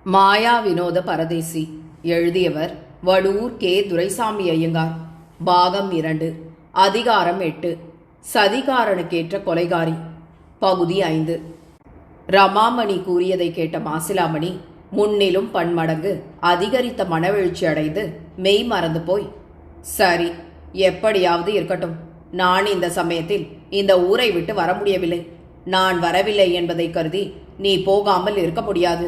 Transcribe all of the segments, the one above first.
மாயா வினோத பரதேசி. எழுதியவர் வடூர் கே. துரைசாமி ஐயங்கார். பாகம் 2. அதிகாரம் 8. சதிகாரனுக்கேற்ற கொலைகாரி. பகுதி 5. ரமாமணி கூறியதை கேட்ட மாசிலாமணி முன்னிலும் பன்மடங்கு அதிகரித்த மனவெழுச்சி அடைந்து மெய் மறந்து போய், சரி, எப்படியாவது இருக்கட்டும். நான் இந்த சமயத்தில் இந்த ஊரை விட்டு வர முடியவில்லை. நான் வரவில்லை என்பதை கருதி நீ போகாமல் இருக்க முடியாது.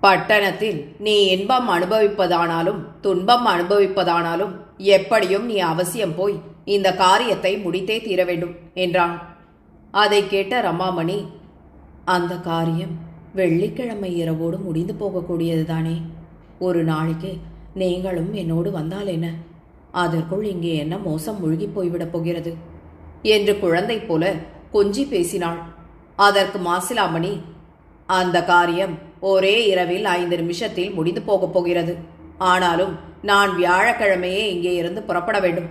பட்டணத்தில் நீ இன்பம் அனுபவிப்பதானாலும் துன்பம் அனுபவிப்பதானாலும் எப்படியும் நீ அவசியம் போய் இந்த காரியத்தை முடித்தே தீர வேண்டும் என்றான். அதை கேட்ட ரமாமணி, அந்த காரியம் வெள்ளிக்கிழமை இரவோடு முடிந்து போகக்கூடியதுதானே. ஒரு நாளைக்கு நீங்களும் என்னோடு வந்தால் என்ன? அதற்குள் இங்கே என்ன மோசம் முழுகி போய்விடப் போகிறது என்று குழந்தை போல கொஞ்சி பேசினாள். அதற்கு மாசிலாமணி, அந்த காரியம் ஒரே இரவில் 5 நிமிஷத்தில் முடிந்து போகப் போகிறது. ஆனாலும் நான் வியாழக்கிழமையே இங்கே இருந்து புறப்பட வேண்டும்.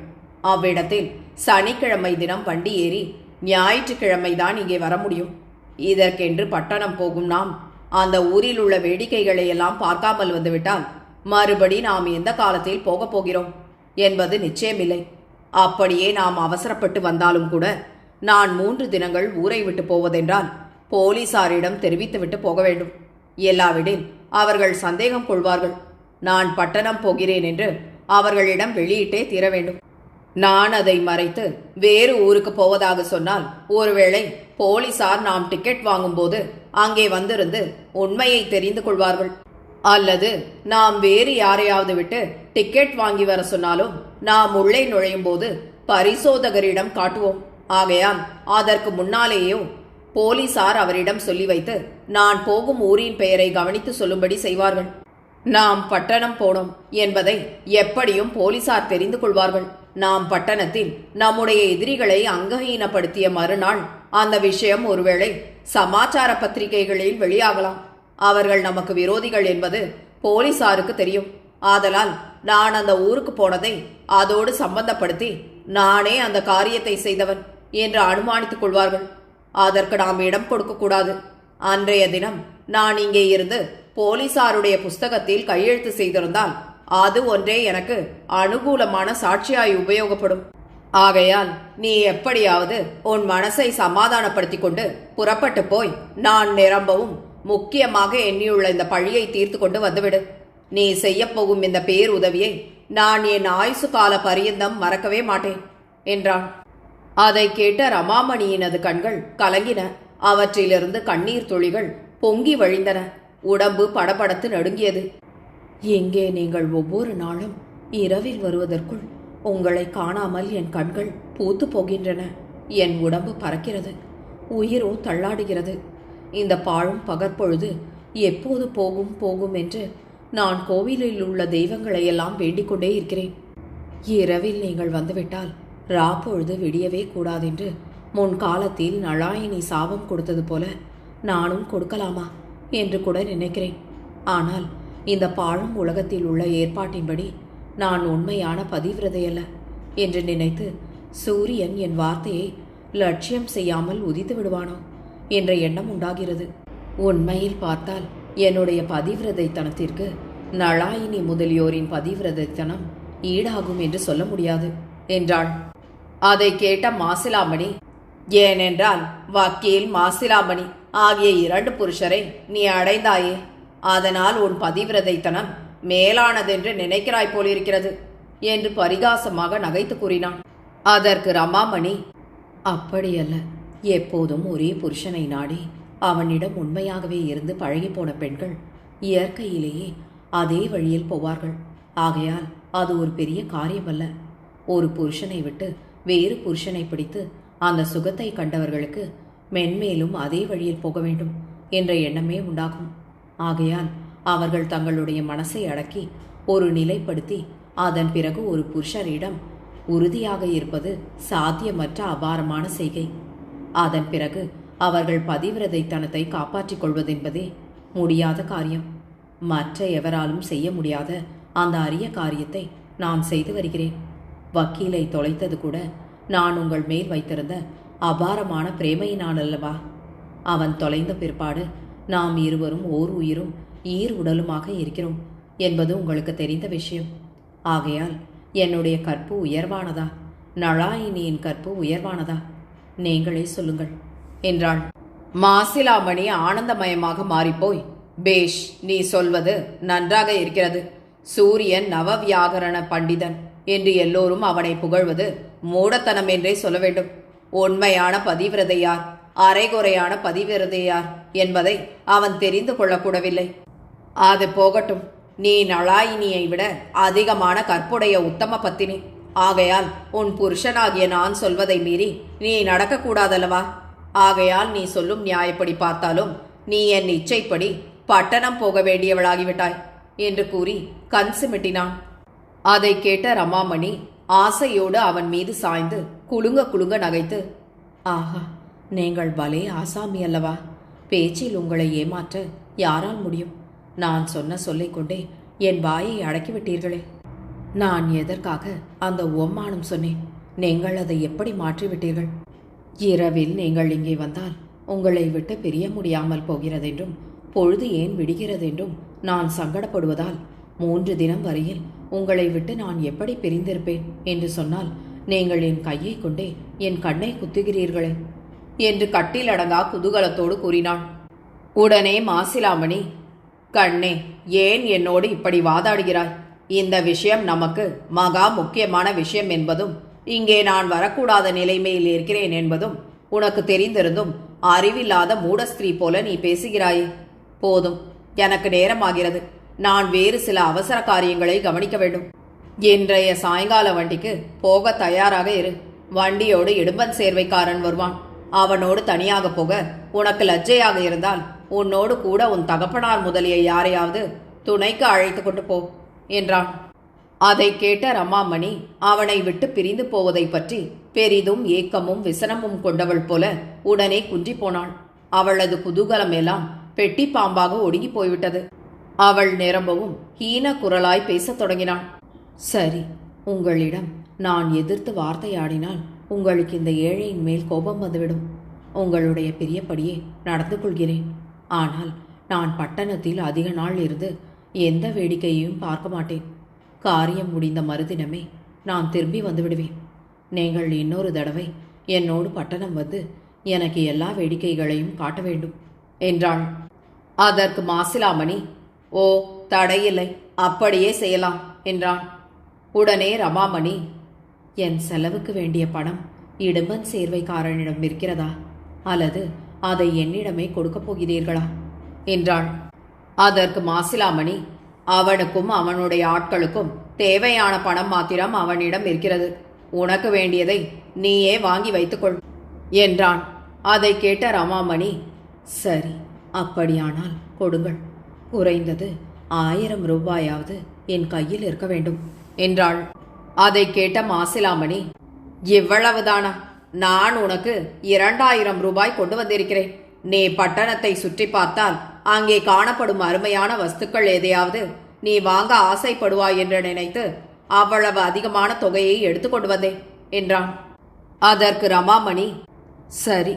அவ்விடத்தில் சனிக்கிழமை தினம் வண்டி ஏறி ஞாயிற்றுக்கிழமை தான் இங்கே வர முடியும். இதற்கென்று பட்டணம் போகும் நாம் அந்த ஊரில் உள்ள வேடிக்கைகளை எல்லாம் பார்க்காமல் வந்துவிட்டால் மறுபடி நாம் எந்த காலத்தில் போகப் போகிறோம் என்பது நிச்சயமில்லை. அப்படியே நாம் அவசரப்பட்டு வந்தாலும் கூட நான் 3 தினங்கள் ஊரை விட்டு போவதென்றால் போலீசாரிடம் தெரிவித்துவிட்டு போக வேண்டும். எல்லாவிடில் அவர்கள் சந்தேகம் கொள்வார்கள். நான் பட்டணம் போகிறேன் என்று அவர்களிடம் வெளியிட்டே தீர வேண்டும். நான் அதை மறைத்து வேறு ஊருக்கு போவதாக சொன்னால் ஒருவேளை போலீசார் நாம் டிக்கெட் வாங்கும்போது அங்கே வந்திருந்து உண்மையை தெரிந்து கொள்வார்கள். அல்லது நாம் வேறு யாரையாவது விட்டு டிக்கெட் வாங்கி வர சொன்னாலும் நாம் உள்ளே நுழையும் போது பரிசோதகரிடம் காட்டுவோம். ஆகையால் அதற்கு முன்னாலேயோ போலீசார் அவரிடம் சொல்லி வைத்து நான் போகும் ஊரின் பெயரை கவனித்து சொல்லும்படி செய்வார்கள். நாம் பட்டணம் போனோம் என்பதை எப்படியும் போலீசார் தெரிந்து கொள்வார்கள். நாம் பட்டணத்தில் நம்முடைய எதிரிகளை அங்கஹீனப்படுத்திய மறுநாள் அந்த விஷயம் ஒருவேளை சமாச்சார பத்திரிகைகளில் வெளியாகலாம். அவர்கள் நமக்கு விரோதிகள் என்பது போலீசாருக்கு தெரியும். ஆதலால் நான் அந்த ஊருக்கு போனதை அதோடு சம்பந்தப்படுத்தி நானே அந்த காரியத்தை செய்தவன் என்று அனுமானித்துக் கொள்வார்கள். அதற்கு நாம் இடம் கொடுக்கக்கூடாது. அன்றைய தினம் நான் இங்கே இருந்து போலீசாருடைய புஸ்தகத்தில் கையெழுத்து செய்திருந்தால் அது ஒன்றே எனக்கு அனுகூலமான சாட்சியாய் உபயோகப்படும். ஆகையால் நீ எப்படியாவது உன் மனசை சமாதானப்படுத்திக் கொண்டு புறப்பட்டு போய் நான் நிரம்பவும் முக்கியமாக எண்ணியுள்ள இந்த பழியை தீர்த்து கொண்டு வந்துவிடு. நீ செய்யப்போகும் இந்த பேருதவியை நான் என் ஆயுசு கால பரியந்தம் மறக்கவே மாட்டேன் என்றான். அதை கேட்ட ரமாமணியினது கண்கள் கலங்கின. அவற்றிலிருந்து கண்ணீர் துளிகள் பொங்கி வழிந்தன. உடம்பு படபடத்து நடுங்கியது. எங்கே நீங்கள் ஒவ்வொரு நாளும் இரவில் வருவதற்குள் உங்களை காணாமல் என் கண்கள் பூத்து போகின்றன. என் உடம்பு பறக்கிறது, உயிரோ தள்ளாடுகிறது. இந்த பாழும் பகற்பொழுது எப்போது போகும் போகும் என்று நான் கோவிலில் உள்ள தெய்வங்களையெல்லாம் வேண்டிக் கொண்டே இருக்கிறேன். இரவில் நீங்கள் வந்துவிட்டால் ராப்பொழுது விடியவே கூடாதென்று முன்காலத்தில் நளாயினி சாபம் கொடுத்தது போல நானும் கொடுக்கலாமா என்று கூட நினைக்கிறேன். ஆனால் இந்த பாழும் உலகத்தில் உள்ள ஏற்பாட்டின்படி நான் உண்மையான பதிவிரதையல்ல என்று நினைத்து சூரியன் என் வார்த்தையை லட்சியம் செய்யாமல் உதித்து விடுவானோ என்ற எண்ணம் உண்டாகிறது. உண்மையில் பார்த்தால் என்னுடைய பதிவிரதைத்தனத்திற்கு நளாயினி முதலியோரின் பதிவிரதைத்தனம் ஈடாகும் என்று சொல்ல முடியாது என்றாள். அதை கேட்ட மாசிலாமணி, ஏனென்றால் வக்கீல் மாசிலாமணி ஆகிய 2 புருஷரை நீ அடைந்தாயே, அதனால் உன் பதிவிரதைத்தனம் மேலானதென்று நினைக்கிறாய் போலிருக்கிறது என்று பரிகாசமாக நகைத்து கூறினான். அதற்கு ரமாமணி, அப்படியல்ல, எப்போதும் ஒரே புருஷனை நாடி அவனிடம் உண்மையாகவே இருந்து பழகிப்போன பெண்கள் இயற்கையிலேயே அதே வழியில் போவார்கள். ஆகையால் அது ஒரு பெரிய காரியமல்ல. ஒரு புருஷனை விட்டு வேறு புருஷனை பிடித்து அந்த சுகத்தை கண்டவர்களுக்கு மென்மேலும் அதே வழியில் போக வேண்டும் என்ற எண்ணமே உண்டாகும். ஆகையால் அவர்கள் தங்களுடைய மனசை அடக்கி ஒரு நிலைப்படுத்தி அதன் பிறகு ஒரு புருஷரிடம் உறுதியாக இருப்பது சாத்தியமற்ற அபாரமான செய்கை. அதன் பிறகு அவர்கள் பதிவிரதைத்தனத்தை காப்பாற்றிக் கொள்வதென்பதே முடியாத காரியம். மற்ற எவராலும் செய்ய முடியாத அந்த அரிய காரியத்தை நான் செய்து வருகிறேன். வக்கீலை தொலைத்தது கூட நான் உங்கள் மேல் வைத்திருந்த அபாரமான பிரேமையினால் அல்லவா? அவன் தொலைந்த பிற்பாடு நாம் இருவரும் ஓர் உயிரும் ஈர் உடலுமாக இருக்கிறோம் என்பது உங்களுக்கு தெரிந்த விஷயம். ஆகையால் என்னுடைய கற்பு உயர்வானதா, நளாயினியின் கற்பு உயர்வானதா, நீங்களே சொல்லுங்கள் என்றாள். மாசிலாமணி ஆனந்தமயமாக மாறிப்போய், பேஷ், நீ சொல்வது நன்றாக இருக்கிறது. சூரியன் நவவியாகரண பண்டிதன் என்று எல்லோரும் அவனை புகழ்வது மூடத்தனம் என்றே சொல்ல வேண்டும். உண்மையான பதிவிரதையார், அரைகுறையான பதிவிரதையார் என்பதை அவன் தெரிந்து கொள்ளக்கூடவில்லை. அது போகட்டும், நீ நளாயினியை விட அதிகமான கற்புடைய உத்தம பத்தினி. ஆகையால் உன் புருஷனாகிய நான் சொல்வதை மீறி நீ நடக்கக்கூடாதல்லவா? ஆகையால் நீ சொல்லும் நியாயப்படி பார்த்தாலும் நீ என் இச்சைப்படி பட்டணம் போக வேண்டியவளாகிவிட்டாய் என்று கூறி கண் சிமிட்டினான். அதை கேட்ட ரமாமணி ஆசையோடு அவன் மீது சாய்ந்து குலுங்க குலுங்க நகைத்து, ஆஹா, நீங்கள் பலே ஆசாமி அல்லவா? பேச்சில் உங்களை ஏமாற்ற யாரால் முடியும்? நான் சொன்ன சொல்லிக் கொண்டே என் வாயை அடக்கிவிட்டீர்களே. நான் எதற்காக அந்த ஓமானம் சொன்னேன்? நீங்கள் அதை எப்படி மாற்றிவிட்டீர்கள்? இரவில் நீங்கள் இங்கே வந்தால் உங்களை விட்டு பிரிய முடியாமல் போகிறதென்றும் பொழுது ஏன் விடுகிறதென்றும் நான் சங்கடப்படுவதால் 3 தினம் வரையில் உங்களை விட்டு நான் எப்படி பிரிந்திருப்பேன் என்று சொன்னால் நீங்கள் என் கையை கொண்டே என் கண்ணை குத்துகிறீர்களே என்று கட்டிலடங்கா குதூகலத்தோடு கூறினான். உடனே மாசிலாமணி, கண்ணே, ஏன் என்னோடு இப்படி வாதாடுகிறாய்? இந்த விஷயம் நமக்கு மகா முக்கியமான விஷயம் என்பதும் இங்கே நான் வரக்கூடாத நிலைமையில் இருக்கிறேன் என்பதும் உனக்கு தெரிந்திருந்தும் அறிவில்லாத மூடஸ்திரீ போல நீ பேசுகிறாயே. போதும், எனக்கு நேரமாகிறது. நான் வேறு சில அவசர காரியங்களை கவனிக்க வேண்டும். இன்றைய சாயங்கால வண்டிக்கு போக தயாராக இரு. வண்டியோடு இடும்பன் சேர்வைக்காரன் வருவான். அவனோடு தனியாக போக உனக்கு லஜ்ஜையாக இருந்தால் உன்னோடு கூட உன் தகப்பனார் முதலிய யாரையாவது துணைக்கு அழைத்து கொண்டு போ என்றான். அதை கேட்ட ரமாமணி அவனை விட்டு பிரிந்து போவதை பற்றி பெரிதும் ஏக்கமும் விசனமும் கொண்டவள் போல உடனே குன்றி போனாள். அவளது குதூகலம் எல்லாம் பெட்டி பாம்பாக ஒடுங்கி போய்விட்டது. அவள் நிரம்பவும் ஹீன குரலாய் பேசத் தொடங்கினாள். சரி, உங்களிடம் நான் எதிர்த்து வார்த்தையாடினால் உங்களுக்கு இந்த ஏழையின் மேல் கோபம் வந்துவிடும். உங்களுடைய பிரியப்படியே நடந்து கொள்கிறேன். ஆனால் நான் பட்டணத்தில் அதிக நாள் இருந்து எந்த வேடிக்கையையும் பார்க்க மாட்டேன். காரியம் முடிந்த மறுதினமே நான் திரும்பி வந்து விடுவேன். நீங்கள் இன்னொரு தடவை என்னோடு பட்டணம் வந்து எனக்கு எல்லா வேடிக்கைகளையும் காட்ட வேண்டும் என்றாள். அதற்கு மாசிலாமணி, ஓ, தடையில்லை, அப்படியே செய்யலாம் என்றான். உடனே ரமாமணி, என் செலவுக்கு வேண்டிய பணம் இடும்பன் சேர்வைக்காரனிடம் இருக்கிறதா, அல்லது அதை என்னிடமே கொடுக்கப் போகிறீர்களா என்றாள். அதற்கு மாசிலாமணி, அவனுக்கும் அவனுடைய ஆட்களுக்கும் தேவையான பணம் மாத்திரம் அவனிடம் இருக்கிறது. உனக்கு வேண்டியதை நீயே வாங்கி வைத்துக்கொள் என்றான். அதை கேட்ட ரமாமணி, சரி, அப்படியானால் கொடுங்கள். குறைந்தது 1000 ரூபாயாவது என் கையில் இருக்க வேண்டும் என்றாள். அதை கேட்ட மாசிலாமணி, இவ்வளவுதானா? நான் உனக்கு 2000 ரூபாய் கொண்டு வந்திருக்கிறேன். நீ பட்டணத்தை சுற்றி பார்த்தால் அங்கே காணப்படும் அருமையான வஸ்துக்கள் எதையாவது நீ வாங்க ஆசைப்படுவாய் என்று நினைத்து அவ்வளவு அதிகமான தொகையை எடுத்துக்கொண்டு வந்தேன் என்றான். அதற்கு ரமாமணி, சரி,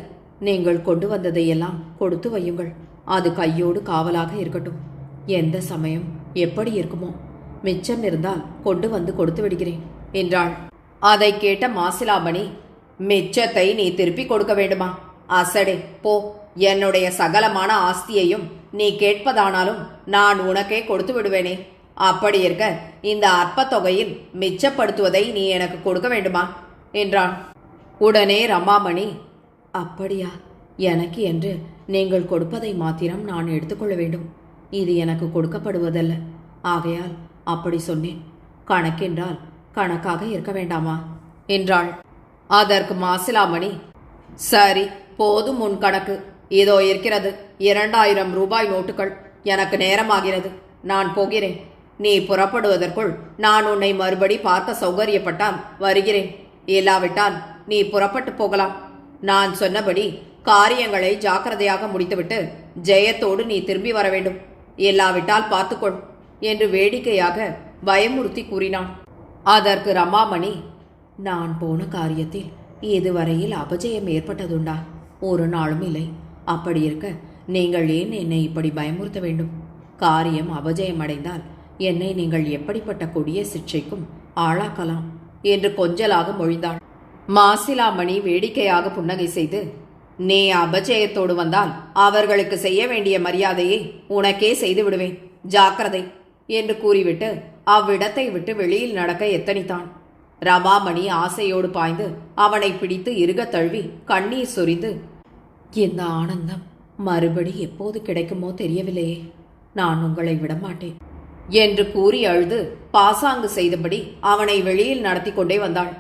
நீங்கள் கொண்டு வந்ததையெல்லாம் கொடுத்து வையுங்கள். அது கையோடு காவலாக இருக்கட்டும். எந்த சமயம் எப்படி இருக்குமோ, மிச்சம் இருந்தால் கொண்டு வந்து கொடுத்து விடுகிறேன் என்றாள். அதை கேட்ட மாசிலாமணி, மிச்சத்தை நீ திருப்பி கொடுக்க வேண்டுமா? அசடே, போ. என்னுடைய சகலமான ஆஸ்தியையும் நீ கேட்பதானாலும் நான் உனக்கே கொடுத்து விடுவேனே. அப்படி இருக்க இந்த அற்ப தொகையில் மிச்சப்படுத்துவதை நீ எனக்கு கொடுக்க வேண்டுமா என்றான். உடனே ரமாமணி, அப்படியா? எனக்கு என்று நீங்கள் கொடுப்பதை மாத்திரம் நான் எடுத்துக்கொள்ள வேண்டும். இது எனக்கு கொடுக்கப்படுவதல்ல. ஆகையால் அப்படி சொன்னேன். கணக்கென்றால் கணக்காக இருக்க வேண்டாமா என்றாள். அதற்கு மாசிலாமணி, சரி, போதும் உன் கணக்கு. இதோ இருக்கிறது 2000 ரூபாய் நோட்டுகள். எனக்கு நேரமாகிறது, நான் போகிறேன். நீ புறப்படுவதற்குள் நான் உன்னை மறுபடி பார்க்க சௌகரியப்பட்டால் வருகிறேன். இல்லாவிட்டால் நீ புறப்பட்டு போகலாம். நான் சொன்னபடி காரியங்களை ஜாக்கிரதையாக முடித்துவிட்டு ஜெயத்தோடு நீ திரும்பி வர வேண்டும். இல்லாவிட்டால் பார்த்துக்கொள் என்று வேடிக்கையாக பயமுறுத்தி கூறினான். அதற்கு ரமாமணி, நான் போன காரியத்தில் இதுவரையில் அபஜயம் ஏற்பட்டதுண்டா? ஒரு நாளும் இல்லை. அப்படி இருக்க நீங்கள் ஏன் என்னை இப்படி பயமுறுத்த வேண்டும்? காரியம் அபஜயமடைந்தால் என்னை நீங்கள் எப்படிப்பட்ட கொடிய சிக்ஷைக்கும் ஆளாக்கலாம் என்று கொஞ்சலாக மொழிந்தாள். மாசிலாமணி வேடிக்கையாக புன்னகை செய்து, நீ அபஜயத்தோடு வந்தால் அவர்களுக்கு செய்ய வேண்டிய மரியாதையை உனக்கே செய்து விடுவேன், ஜாக்கிரதை என்று கூறிவிட்டு அவ்விடத்தை விட்டு வெளியில் நடக்க எத்தனித்தான். ரமாமணி ஆசையோடு பாய்ந்து அவனை பிடித்து இறுக தழுவி கண்ணீர் சொரிந்து, இந்த ஆனந்தம் மறுபடி எப்போது கிடைக்குமோ தெரியவில்லையே, நான் உங்களை விடமாட்டேன் என்று கூறி அழுது பாசாங்கு செய்தபடி அவனை வெளியில் நடத்தி கொண்டே வந்தாள்.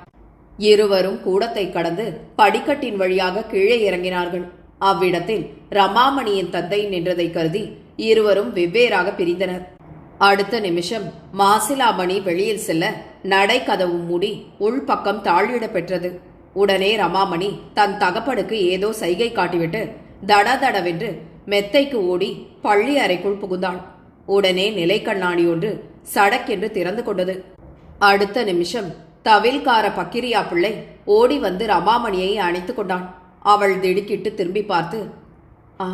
இருவரும் கூடத்தை கடந்து படிக்கட்டின் வழியாக கீழே இறங்கினார்கள். அவ்விடத்தில் ரமாமணியின் தந்தை நின்றதை கருதி இருவரும் வெவ்வேறாக பிரிந்தனர். அடுத்த நிமிஷம் மாசிலாமணி வெளியில் செல்ல நடை கதவு மூடி உள்பக்கம் தாழிட பெற்றது. உடனே ரமாமணி தன் தகப்பனுக்கு ஏதோ சைகை காட்டிவிட்டு தடதடவென்று மெத்தைக்கு ஓடி பள்ளி அறைக்குள் புகுந்தாள். உடனே நிலை கண்ணாடி ஒன்று சடக்கென்று திறந்து கொண்டது. அடுத்த நிமிஷம் தவில்கார பக்கிரியா பிள்ளை ஓடி வந்து ரமாமணியை அணைத்து கொண்டான். அவள் திடுக்கிட்டு திரும்பி பார்த்து, ஆ,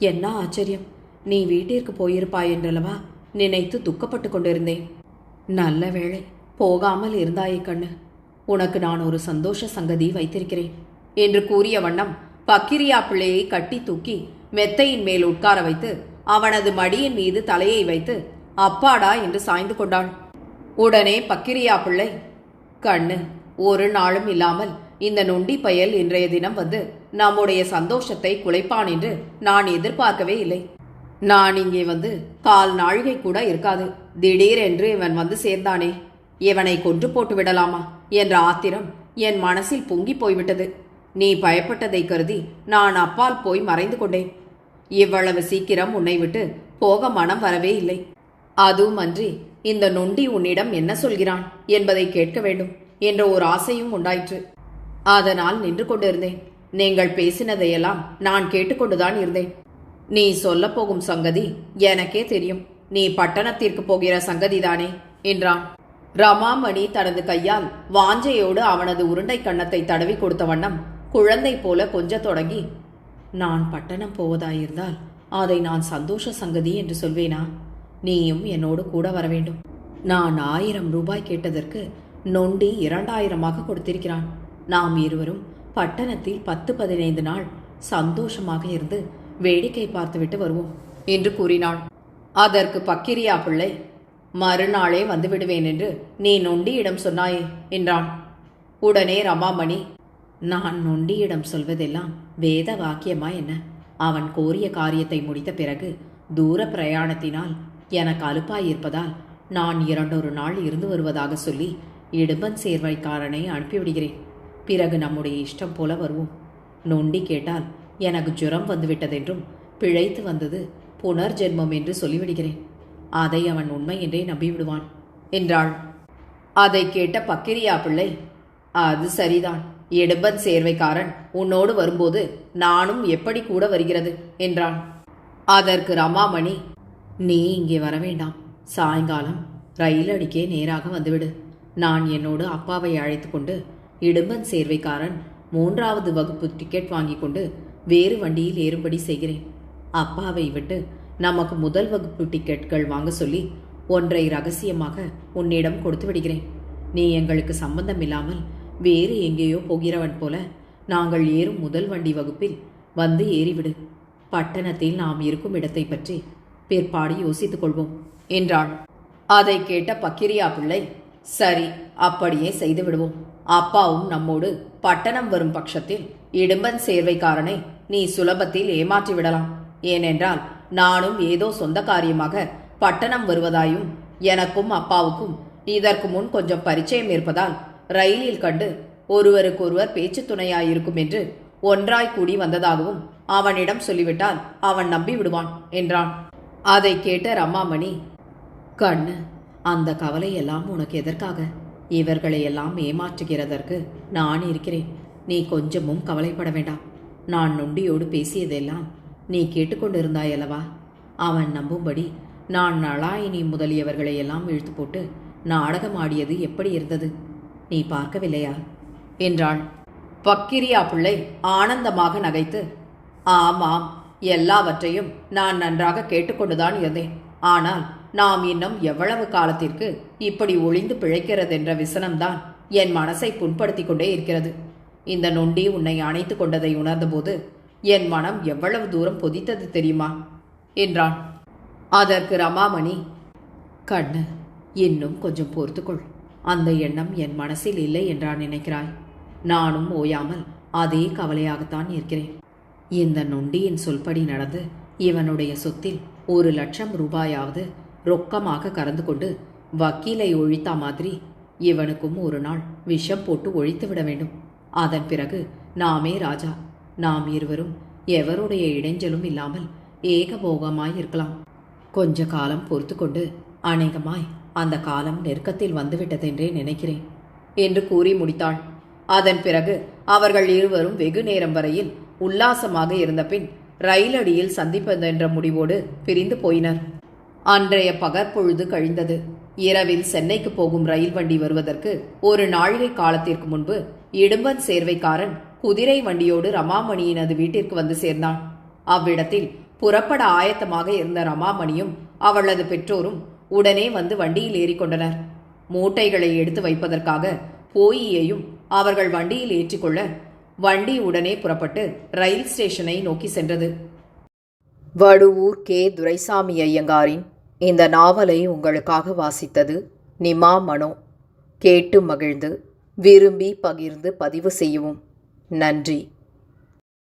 என்ன ஆச்சரியம், நீ வீட்டிற்கு போயிருப்பாய் என்றல்லவா நினைத்து துக்கப்பட்டு கொண்டிருந்தேன். நல்ல வேளை போகாமல் இருந்தாயே கண்ணு, உனக்கு நான் ஒரு சந்தோஷ சங்கதி வைத்திருக்கிறேன் என்று கூறிய வண்ணம் பக்கிரியா பிள்ளையை கட்டி தூக்கி மெத்தையின் மேல் உட்கார வைத்து அவனது மடியின் மீது தலையை வைத்து அப்பாடா என்று சாய்ந்து கொண்டாள். உடனே பக்கிரியா பிள்ளை, கண்ணு, ஒரு நாளும் இல்லாமல் இந்த நொண்டி பயல் இன்றைய தினம் வந்து நம்முடைய சந்தோஷத்தை குலைப்பான் என்று நான் எதிர்பார்க்கவே இல்லை. நான் இங்கே வந்து கால் நாழிகை கூட இருக்காது, திடீரென்று இவன் வந்து சேர்ந்தானே, இவனை கொன்று போட்டு விடலாமா என்ற ஆத்திரம் என் மனசில் பொங்கி போய்விட்டது. நீ பயப்பட்டதை கருதி நான் அப்பால் போய் மறைந்து கொண்டேன். இவ்வளவு சீக்கிரம் உன்னை விட்டு போக மனம் வரவே இல்லை. அதுவுமன்றி இந்த நொண்டி உன்னிடம் என்ன சொல்கிறான் என்பதை கேட்க வேண்டும் என்ற ஒரு ஆசையும் உண்டாயிற்று. அதனால் நின்று கொண்டிருந்தேன். நீங்கள் பேசினதையெல்லாம் நான் கேட்டுக்கொண்டுதான் இருந்தேன். நீ சொல்ல போகும் சங்கதி எனக்கே தெரியும். நீ பட்டணத்திற்கு போகிற சங்கதிதானே என்றான். ரமாமணி தனது கையால் வாஞ்சையோடு அவனது உருண்டை கன்னத்தை தடவி கொடுத்த வண்ணம் குழந்தை போல கொஞ்ச தொடங்கி, நான் பட்டணம் போவதாயிருந்தால் அதை நான் சந்தோஷ சங்கதி என்று சொல்வேனா? நீயும் என்னோடு கூட வர வேண்டும். நான் 1000 ரூபாய் கேட்டதற்கு நொண்டி 2000 கொடுத்திருக்கிறான். நாம் இருவரும் பட்டணத்தில் 10-15 நாள் சந்தோஷமாக இருந்து வேடிக்கை பார்த்துவிட்டு வருவோம் என்று கூறினாள். அதற்கு பக்கிரியா பிள்ளை, மறுநாளே வந்து விடுவேன் என்று நீ நொண்டியிடம் சொன்னாயே என்றான். உடனே ரமாமணி, நான் நொண்டியிடம் சொல்வதெல்லாம் வேத வாக்கியமா என்ன? அவன் கோரிய காரியத்தை முடித்த பிறகு தூர பிரயாணத்தினால் எனக்கு அலுப்பாயிருப்பதால் நான் 2 நாள் இருந்து வருவதாக சொல்லி இடும்பன் சேர்வைக்காரனை அனுப்பிவிடுகிறேன். பிறகு நம்முடைய இஷ்டம் போல வருவோம். நொண்டி கேட்டால் எனக்கு ஜுரம் வந்துவிட்டதென்றும் பிழைத்து வந்தது புனர்ஜென்மம் என்று சொல்லிவிடுகிறேன். அதை அவன் உண்மை என்றே நம்பிவிடுவான் என்றாள். அதை கேட்ட பக்கிரியா பிள்ளை, அது சரிதான், இடும்பன் சேர்வைக்காரன் உன்னோடு வரும்போது நானும் எப்படி கூட வருகிறது என்றான். அதற்கு ரமாமணி, நீ இங்கே வர வேண்டாம். சாயங்காலம் ரயில் அடிக்கே நேராக வந்துவிடு. நான் என்னோடு அப்பாவை அழைத்து கொண்டு இடும்பன் சேர்வைக்காரன் 3வது வகுப்பு டிக்கெட் வாங்கி கொண்டு வேறு வண்டியில் ஏறும்படி செய்கிறேன். அப்பாவை விட்டு நமக்கு 1 வகுப்பு டிக்கெட்கள் வாங்க சொல்லி 1 ரகசியமாக உன்னிடம் கொடுத்து விடுகிறேன். நீ எங்களுக்கு சம்பந்தம் இல்லாமல் வேறு எங்கேயோ போகிறவன் போல நாங்கள் ஏறும் 1 வண்டி வகுப்பில் வந்து ஏறிவிடு. பட்டணத்தில் நாம் இருக்கும் இடத்தை பற்றி பிற்பாடு யோசித்துக் கொள்வோம் என்றாள். அதை கேட்ட பக்கிரியா பிள்ளை, சரி, அப்படியே செய்து விடுவோம். அப்பாவும் நம்மோடு பட்டணம் வரும் பட்சத்தில் இடும்பன் சேர்வைக்காரனை நீ சுலபத்தில் ஏமாற்றி விடலாம். ஏனென்றால் நானும் ஏதோ சொந்த காரியமாக பட்டணம் வருவதாயும் எனக்கும் அப்பாவுக்கும் இதற்கு முன் கொஞ்சம் பரிச்சயம் இருப்பதால் ரயிலில் கண்டு ஒருவருக்கொருவர் பேச்சு துணையாயிருக்கும் என்று ஒன்றாய் கூடி வந்ததாகவும் அவனிடம் சொல்லிவிட்டால் அவன் நம்பி விடுவான் என்றான். அதை கேட்ட ரமாமணி, கண்ணு, அந்த கவலையெல்லாம் உனக்கு எதற்காக? இவர்களையெல்லாம் ஏமாற்றுகிறதற்கு நான் இருக்கிறேன். நீ கொஞ்சமும் கவலைப்பட வேண்டாம். நான் நொண்டியோடு பேசியதெல்லாம் நீ கேட்டுக்கொண்டிருந்தாயல்லவா? அவன் நம்பும்படி நான் நளாயினி முதலியவர்களையெல்லாம் இழுத்து போட்டு நாடகம் ஆடியது எப்படி இருந்தது? நீ பார்க்கவில்லையா என்றாள். பக்கிரியா பிள்ளை ஆனந்தமாக நகைத்து, ஆமாம், எல்லாவற்றையும் நான் நன்றாக கேட்டுக்கொண்டுதான் இருந்தேன். ஆனால் நாம் இன்னும் எவ்வளவு காலத்திற்கு இப்படி ஒளிந்து பிழைக்கிறதென்ற விசனம்தான் என் மனசை புண்படுத்தி கொண்டே இருக்கிறது. இந்த நொண்டி உன்னை அணைத்து கொண்டதை உணர்ந்தபோது என் மனம் எவ்வளவு தூரம் கொதித்தது தெரியுமா என்றான். அதற்கு ரமாமணி, கண்ணு, இன்னும் கொஞ்சம் பொறுத்துக்கொள். அந்த எண்ணம் என் மனசில் இல்லை என்றா நினைக்கிறாய்? நானும் ஓயாமல் அதே கவலையாகத்தான் இருக்கிறேன். இந்த நொண்டியின் சொல்படி நடந்து இவனுடைய சொத்தில் 1,00,000 ரூபாயாவது ரொக்கமாக கறந்து கொண்டு வக்கீலை ஒழித்தா மாதிரி இவனுக்கும் ஒரு நாள் விஷம் போட்டு ஒழித்து விட வேண்டும். அதன் பிறகு நாமே ராஜா. நாம் இருவரும் எவருடைய இடைஞ்சலும் இல்லாமல் ஏகபோகமாய் இருக்கலாம். கொஞ்ச காலம் பொறுத்து கொண்டு அநேகமாய் அந்த காலம் நெருக்கத்தில் வந்துவிட்டதென்றே நினைக்கிறேன் என்று கூறி முடித்தாள். அதன் பிறகு அவர்கள் இருவரும் வெகு நேரம் வரையில் உல்லாசமாக இருந்த பின் ரயிலடியில் சந்திப்பதென்ற முடிவோடு பிரிந்து போயினர். அன்றைய பகற்பொழுது கழிந்தது. இரவில் சென்னைக்கு போகும் ரயில் வண்டி வருவதற்கு ஒரு நாழிகை காலத்திற்கு முன்பு இடும்பன் சேர்வைக்காரன் குதிரை வண்டியோடு ரமாமணியினது வீட்டிற்கு வந்து சேர்ந்தான். அவ்விடத்தில் புறப்பட ஆயத்தமாக இருந்த ரமாமணியும் அவளது பெற்றோரும் உடனே வந்து வண்டியில் ஏறிக்கொண்டனர். மூட்டைகளை எடுத்து வைப்பதற்காக போயியையும் அவர்கள் வண்டியில் ஏற்றிக்கொள்ள வண்டி உடனே புறப்பட்டு ரயில் ஸ்டேஷனை நோக்கி சென்றது. வடுவூர் கே. துரைசாமி ஐயங்காரின் இந்த நாவலை உங்களுக்காக வாசித்தது நிமா மனோ. கேட்டு மகிழ்ந்து விரும்பி பகிர்ந்து பதிவு செய்யவும். நன்றி.